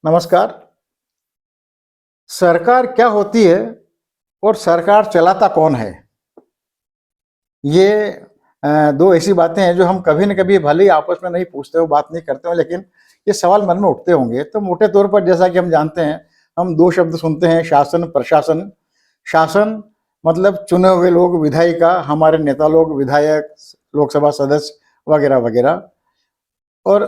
नमस्कार। सरकार क्या होती है और सरकार चलाता कौन है? ये दो ऐसी बातें हैं जो हम कभी न कभी भले ही आपस में नहीं पूछते हो, बात नहीं करते हो, लेकिन ये सवाल मन में उठते होंगे। तो मोटे तौर पर जैसा कि हम जानते हैं, हम दो शब्द सुनते हैं, शासन, प्रशासन। शासन मतलब चुने हुए लोग, विधायिका, हमारे नेता लोग, विधायक, लोकसभा सदस्य वगैरह वगैरह। और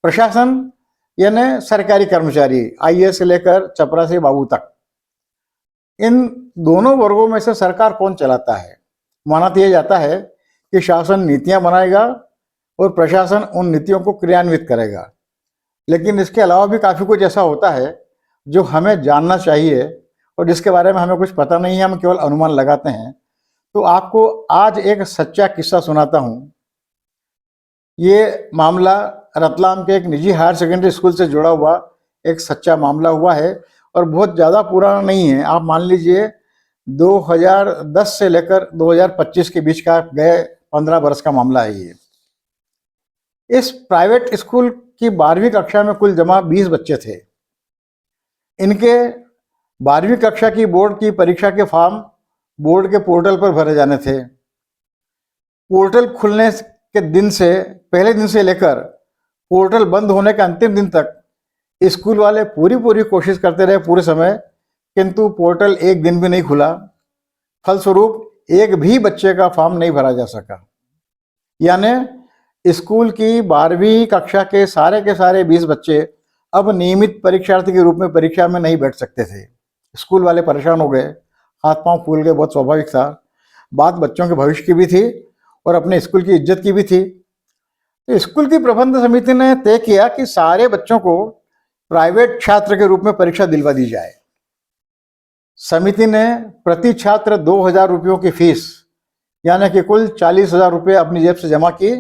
प्रशासन यानी सरकारी कर्मचारी, आईएएस से लेकर चपरासी बाबू तक। इन दोनों वर्गों में से सरकार कौन चलाता है? माना तो यह जाता है कि शासन नीतियां बनाएगा और प्रशासन उन नीतियों को क्रियान्वित करेगा। लेकिन इसके अलावा भी काफ़ी कुछ ऐसा होता है जो हमें जानना चाहिए और जिसके बारे में हमें कुछ पता नहीं है, हम केवल अनुमान लगाते हैं। तो आपको आज एक सच्चा किस्सा सुनाता हूँ। ये मामला रतलाम के एक निजी हायर सेकेंडरी स्कूल से जुड़ा हुआ एक सच्चा मामला हुआ है और बहुत ज़्यादा पुराना नहीं है। आप मान लीजिए 2010 से लेकर 2025 के बीच का, गए 15 वर्ष का मामला है ये। इस प्राइवेट स्कूल की 12वीं कक्षा में कुल जमा 20 बच्चे थे। इनके 12वीं कक्षा की बोर्ड की परीक्षा के फॉर्म बोर्ड के पोर्टल पर भरे जाने थे। पोर्टल खुलने के दिन से, पहले दिन से लेकर पोर्टल बंद होने के अंतिम दिन तक स्कूल वाले पूरी कोशिश करते रहे पूरे समय, किंतु पोर्टल एक दिन भी नहीं खुला। फलस्वरूप एक भी बच्चे का फॉर्म नहीं भरा जा सका। यानी स्कूल की 12वीं कक्षा के सारे 20 बच्चे अब नियमित परीक्षार्थी के रूप में परीक्षा में नहीं बैठ सकते थे। स्कूल वाले परेशान हो गए, हाथ पांव फूल गए, बहुत स्वाभाविक था। बात बच्चों के भविष्य की भी थी और अपने स्कूल की इज्जत की भी थी। तो स्कूल की प्रबंध समिति ने तय किया कि सारे बच्चों को प्राइवेट छात्र के रूप में परीक्षा दिलवा दी जाए। समिति ने प्रति छात्र 2,000 रुपयों की फीस, यानी कि कुल 40,000 रुपये अपनी जेब से जमा की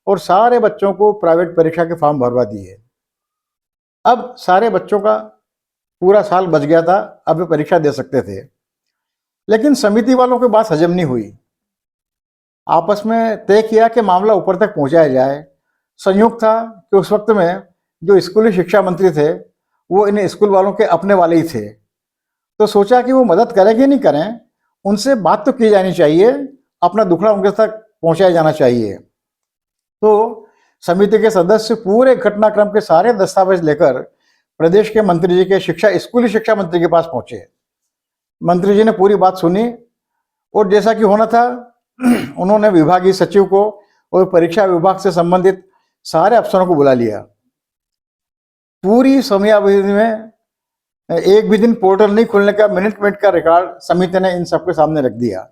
और सारे बच्चों को प्राइवेट परीक्षा के फॉर्म भरवा दिए। अब सारे बच्चों का पूरा साल बच गया था, अब वे परीक्षा दे सकते थे। लेकिन समिति वालों को बात हजम नहीं हुई। आपस में तय किया कि मामला ऊपर तक पहुंचाया जाए। संयोग था कि उस वक्त में जो स्कूली शिक्षा मंत्री थे वो इन स्कूल वालों के अपने वाले ही थे। तो सोचा कि वो मदद करें कि नहीं करें, उनसे बात तो की जानी चाहिए, अपना दुखड़ा उनके तक पहुंचाया जाना चाहिए। तो समिति के सदस्य पूरे घटनाक्रम के सारे दस्तावेज लेकर प्रदेश के मंत्री जी के स्कूली शिक्षा मंत्री के पास पहुंचे। मंत्री जी ने पूरी बात सुनी और जैसा कि होना था उन्होंने विभागीय सचिव को और परीक्षा विभाग से संबंधित सारे अफसरों को बुला लिया। पूरी समयावधि में एक भी दिन पोर्टल नहीं खुलने का मिनट मिनट का रिकॉर्ड समिति ने इन सबके सामने रख दिया।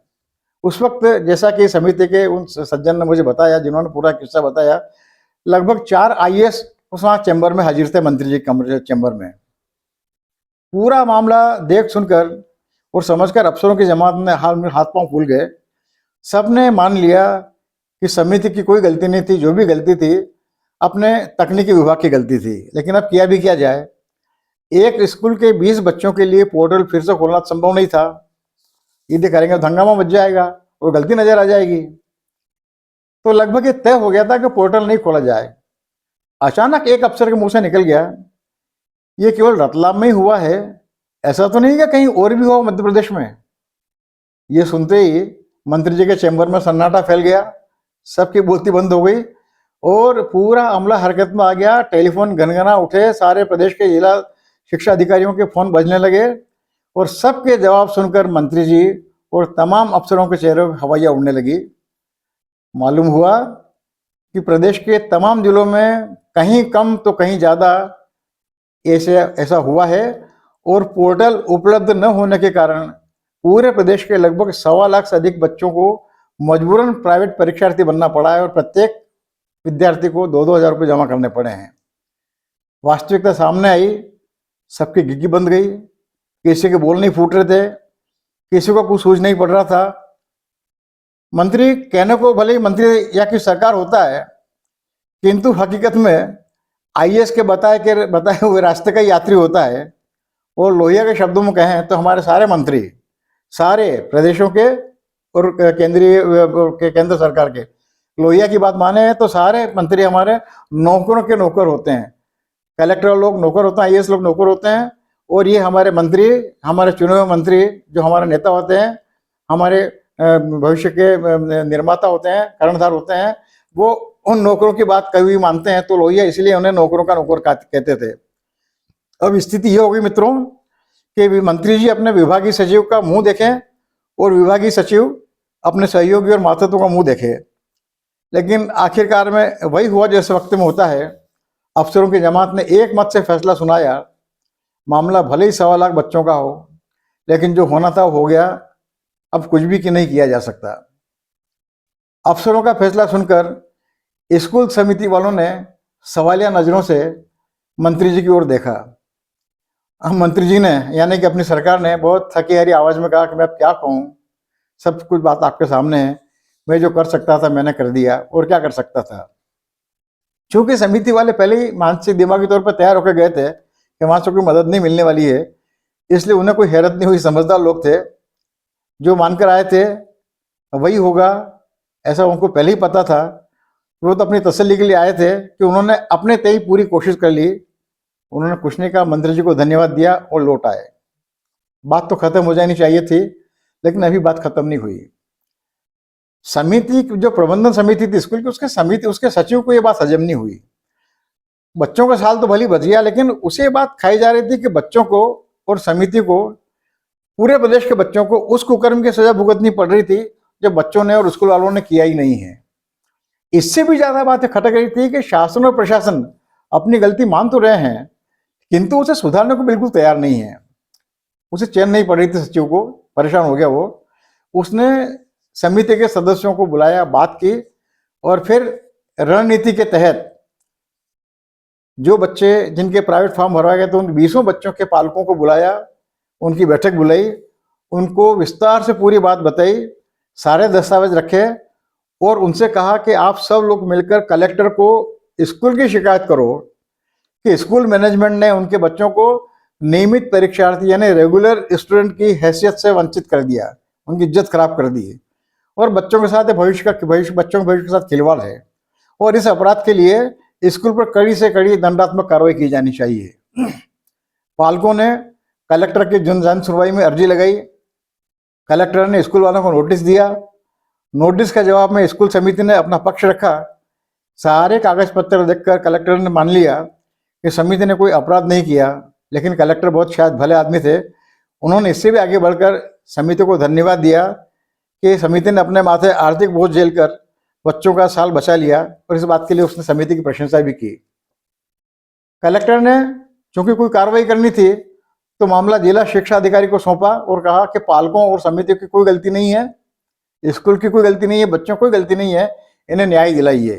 उस वक्त जैसा कि समिति के उन सज्जन ने मुझे बताया, जिन्होंने पूरा किस्सा बताया, लगभग 4 आईएएस उस वहाँ चैम्बर में हाजिर थे, मंत्री जी कमरे चैम्बर में। पूरा मामला देख सुनकर और समझकर अफसरों की जमात में हाथ पांव फूल गए। सबने मान लिया कि समिति की कोई गलती नहीं थी, जो भी गलती थी अपने तकनीकी विभाग की गलती थी। लेकिन अब किया भी क्या जाए, एक स्कूल के 20 बच्चों के लिए पोर्टल फिर से खोलना संभव नहीं था। यदि करेंगे तो हंगामा बच जाएगा और गलती नजर आ जाएगी। तो लगभग ये तय हो गया था कि पोर्टल नहीं खोला जाए। अचानक एक अफसर के मुंह से निकल गया, ये केवल रतलाम में ही हुआ है, ऐसा तो नहीं कि कहीं और भी हुआ मध्य प्रदेश में। ये सुनते ही मंत्री जी के चैम्बर में सन्नाटा फैल गया, सबकी बोलती बंद हो गई और पूरा अमला हरकत में आ गया। टेलीफोन घनघना उठे, सारे प्रदेश के जिला शिक्षा अधिकारियों के फोन बजने लगे और सबके जवाब सुनकर मंत्री जी और तमाम अफसरों के चेहरे पर हवाइयाँ उड़ने लगी। मालूम हुआ कि प्रदेश के तमाम जिलों में कहीं कम तो कहीं ज़्यादा ऐसा हुआ है और पोर्टल उपलब्ध न होने के कारण पूरे प्रदेश के लगभग 1.25 लाख से अधिक बच्चों को मजबूरन प्राइवेट परीक्षार्थी बनना पड़ा है और प्रत्येक विद्यार्थी को 2-2 हज़ार रुपये जमा करने पड़े हैं। वास्तविकता सामने आई, सबकी गिग्गी बंद गई, किसी के बोल नहीं फूट रहे थे, किसी को कुछ सूझ नहीं पड़ रहा था। मंत्री कहने को भले ही मंत्री या की सरकार होता है, किंतु हकीकत में आईएएस के बताए हुए रास्ते का यात्री होता है। और लोहिया के शब्दों में कहें तो हमारे सारे मंत्री, सारे प्रदेशों के और केंद्र सरकार के, लोहिया की बात माने तो सारे मंत्री हमारे नौकरों के नौकर होते हैं। कलेक्टर लोग नौकर होते हैं, आईएएस लोग नौकर होते हैं, और ये हमारे मंत्री, हमारे चुने हुए मंत्री जो हमारे नेता होते हैं, हमारे भविष्य के निर्माता होते हैं, कर्णधार होते हैं, वो उन नौकरों की बात कभी भी मानते हैं तो लोहिया, इसलिए उन्हें नौकरों का नौकर कहते थे। अब स्थिति ये होगी मित्रों कि मंत्री जी अपने विभागीय सचिव का मुंह देखें और विभागीय सचिव अपने सहयोगी और मातहतों का मुंह देखे। लेकिन आखिरकार में वही हुआ जैसे वक्त में होता है। अफसरों की जमात ने एक मत से फैसला सुनाया। मामला भले ही 1.25 लाख बच्चों का हो, लेकिन जो होना था हो गया। अब कुछ भी नहीं किया जा सकता। अफसरों का फैसला सुनकर स्कूल समिति वालों ने सवालिया नजरों से मंत्री जी की ओर देखा। मंत्री जी ने, यानी कि अपनी सरकार ने, बहुत थकी हारी आवाज में कहा कि मैं अब क्या कहूँ, सब कुछ बात आपके सामने है, मैं जो कर सकता था मैंने कर दिया, और क्या कर सकता था। चूंकि समिति वाले पहले ही मानसिक दिमागी तौर पर तैयार होकर गए थे कि वहां से कोई मदद नहीं मिलने वाली है, इसलिए उन्हें कोई हैरत नहीं हुई। समझदार लोग थे, जो मानकर आए थे वही होगा ऐसा उनको पहले ही पता था। वो तो अपनी तसल्ली के लिए आए थे कि उन्होंने अपने तय पूरी कोशिश कर ली। उन्होंने कुछ नहीं कहा, मंत्री जी को धन्यवाद दिया और लौट आए। बात तो खत्म हो जानी चाहिए थी, लेकिन अभी बात खत्म नहीं हुई। समिति, जो प्रबंधन समिति थी स्कूल की, उसके सचिव को ये बात हजम नहीं हुई। बच्चों का साल तो भली बच गया, लेकिन उसे बात खाई जा रही थी कि बच्चों को और समिति को, पूरे प्रदेश के बच्चों को उस कुकर्म की सजा भुगतनी पड़ रही थी जो बच्चों ने और स्कूल वालों ने किया ही नहीं है। इससे भी ज्यादा बात खटक रही थी कि शासन और प्रशासन अपनी गलती मान तो रहे हैं, किंतु उसे सुधारने को बिल्कुल तैयार नहीं है। उसे चैन नहीं पड़ रही थी, सचिव को परेशान हो गया वो। उसने समिति के सदस्यों को बुलाया, बात की, और फिर रणनीति के तहत जो बच्चे जिनके प्राइवेट फॉर्म भरवाए गए थे उन 20 बच्चों के पालकों को बुलाया, उनकी बैठक बुलाई, उनको विस्तार से पूरी बात बताई, सारे दस्तावेज रखे और उनसे कहा कि आप सब लोग मिलकर कलेक्टर को स्कूल की शिकायत करो कि स्कूल मैनेजमेंट ने उनके बच्चों को नियमित परीक्षार्थी यानी रेगुलर स्टूडेंट की हैसियत से वंचित कर दिया, उनकी इज्जत खराब कर दी, और बच्चों के साथ बच्चों के भविष्य के साथ खिलवाड़ है, और इस अपराध के लिए स्कूल पर कड़ी से कड़ी दंडात्मक कार्रवाई की जानी चाहिए। पालकों ने कलेक्टर की जन सुनवाई में अर्जी लगाई। कलेक्टर ने स्कूल वालों को नोटिस दिया। नोटिस का जवाब में स्कूल समिति ने अपना पक्ष रखा। सारे कागज पत्र देखकर कलेक्टर ने मान लिया कि समिति ने कोई अपराध नहीं किया, लेकिन कलेक्टर बहुत शायद भले आदमी थे। उन्होंने इससे भी आगे बढ़कर समिति को धन्यवाद दिया कि समिति ने अपने माथे आर्थिक बोझ झेलकर बच्चों का साल बचा लिया, और इस बात के लिए उसने समिति की प्रशंसा भी की। कलेक्टर ने चूंकि कोई कार्रवाई करनी थी तो मामला जिला शिक्षा अधिकारी को सौंपा और कहा कि पालकों और समिति की कोई गलती नहीं है, स्कूल की कोई गलती नहीं है, बच्चों की कोई गलती नहीं है, इन्हें न्याय दिलाइए।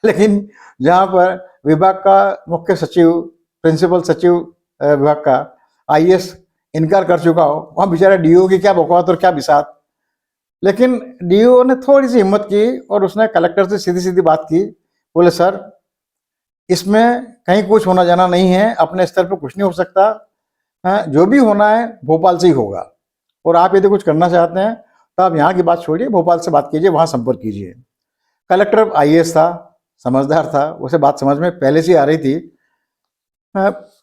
लेकिन जहां पर विभाग का मुख्य सचिव, प्रिंसिपल सचिव विभाग का, आईएएस इनकार कर चुका हो, वहां बेचारा डीओ की क्या बकवास और क्या बिसात। लेकिन डीओ ने थोड़ी सी हिम्मत की और उसने कलेक्टर से सीधी सीधी बात की। बोले सर, इसमें कहीं कुछ होना जाना नहीं है, अपने स्तर पर कुछ नहीं हो सकता, जो भी होना है भोपाल से ही होगा, और आप यदि कुछ करना चाहते हैं तो आप यहाँ की बात छोड़िए, भोपाल से बात कीजिए, वहां संपर्क कीजिए। कलेक्टर आईएएस था, समझदार था, उसे बात समझ में पहले से आ रही थी,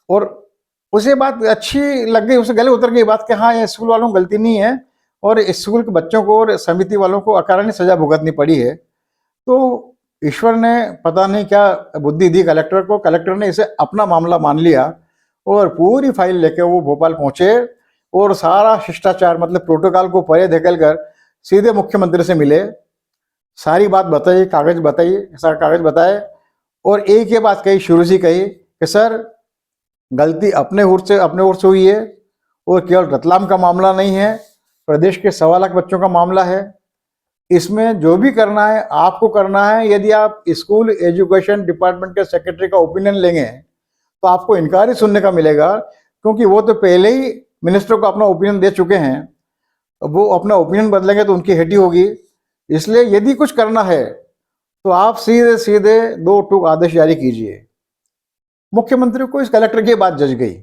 और उसे बात अच्छी लग गई, उसे गले उतर गई बात कि हाँ, ये स्कूल वालों की गलती नहीं है और स्कूल के बच्चों को और समिति वालों को अकारण सजा भुगतनी पड़ी है। तो ईश्वर ने पता नहीं क्या बुद्धि दी कलेक्टर को। कलेक्टर ने इसे अपना मामला मान लिया और पूरी फाइल लेके वो भोपाल पहुंचे और सारा शिष्टाचार मतलब प्रोटोकॉल को परे धकेल कर सीधे मुख्यमंत्री से मिले। सारी बात बताई, सारे कागज बताए, और एक ही बात कही, शुरू से कही कि सर, गलती अपने ओर से हुई है, और केवल रतलाम का मामला नहीं है, प्रदेश के 1.25 लाख बच्चों का मामला है। इसमें जो भी करना है आपको करना है। यदि आप स्कूल एजुकेशन डिपार्टमेंट के सेक्रेटरी का ओपिनियन लेंगे तो आपको इनकार ही सुनने का मिलेगा, क्योंकि वो तो पहले ही मिनिस्टर को अपना ओपिनियन दे चुके हैं। वो अपना ओपिनियन बदलेंगे तो उनकी हेटी होगी। इसलिए यदि कुछ करना है तो आप सीधे सीधे 2 टूक आदेश जारी कीजिए। मुख्यमंत्री को इस कलेक्टर की बात जच गई।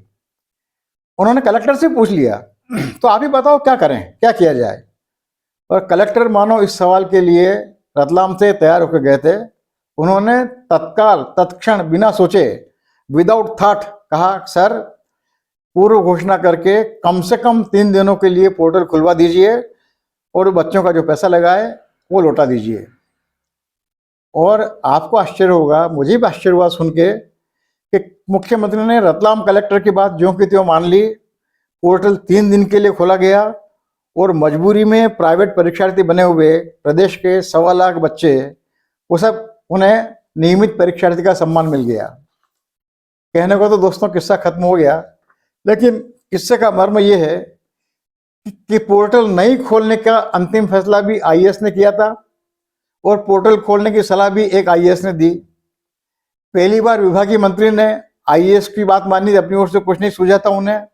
उन्होंने कलेक्टर से पूछ लिया, तो आप ही बताओ क्या करें, क्या किया जाए। और कलेक्टर मानो इस सवाल के लिए रतलाम से तैयार होकर गए थे। उन्होंने तत्क्षण बिना सोचे विदाउट थॉट कहा सर पूर्व घोषणा करके कम से कम 3 दिनों के लिए पोर्टल खुलवा दीजिए और बच्चों का जो पैसा लगा है वो लौटा दीजिए। और आपको आश्चर्य होगा, मुझे भी आश्चर्य हुआ सुन के कि मुख्यमंत्री ने रतलाम कलेक्टर की बात ज्यों की त्यों मान ली। पोर्टल 3 दिन के लिए खोला गया और मजबूरी में प्राइवेट परीक्षार्थी बने हुए प्रदेश के 1.25 लाख बच्चे, वो सब उन्हें नियमित परीक्षार्थी का सम्मान मिल गया। कहने को तो दोस्तों किस्सा खत्म हो गया, लेकिन किस्से का मर्म ये है कि पोर्टल नहीं खोलने का अंतिम फैसला भी आईएएस ने किया था और पोर्टल खोलने की सलाह भी एक आईएएस ने दी। पहली बार विभागीय मंत्री ने आईएएस की बात मानी, अपनी ओर से कुछ नहीं सूझा था उन्हें,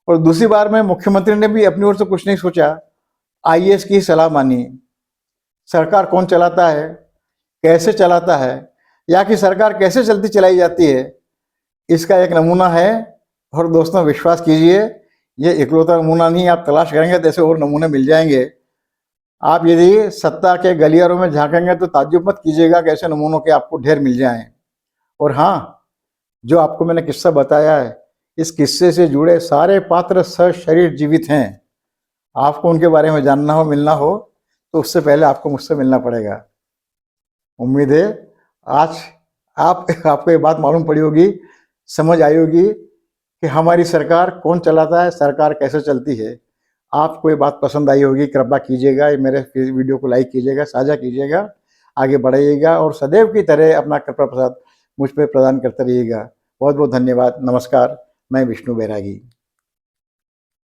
और दूसरी बार में मुख्यमंत्री ने भी अपनी ओर से कुछ नहीं सोचा, आईएएस की सलाह मानी। सरकार कौन चलाता है, कैसे चलाता है, या कि सरकार कैसे चलती चलाई जाती है, इसका एक नमूना है। और दोस्तों विश्वास कीजिए, ये इकलौता नमूना नहीं, आप तलाश करेंगे तो ऐसे और नमूने मिल जाएंगे। आप यदि सत्ता के गलियारों में झांकेंगे तो ताज्जुब मत कीजिएगा कि ऐसे नमूनों के आपको ढेर मिल जाएं। और हाँ, जो आपको मैंने किस्सा बताया है, इस किस्से से जुड़े सारे पात्र सशरीर जीवित हैं। आपको उनके बारे में जानना हो, मिलना हो, तो उससे पहले आपको मुझसे मिलना पड़ेगा। उम्मीद है आज आपको ये बात मालूम पड़ी होगी, समझ आई होगी कि हमारी सरकार कौन चलाता है, सरकार कैसे चलती है। आपको ये बात पसंद आई होगी, कृपया कीजिएगा, मेरे वीडियो को लाइक कीजिएगा, साझा कीजिएगा, आगे बढ़ाइएगा और सदैव की तरह अपना कृपा प्रसाद मुझ पर प्रदान करते रहिएगा। बहुत बहुत धन्यवाद। नमस्कार, मैं विष्णु बैरागी।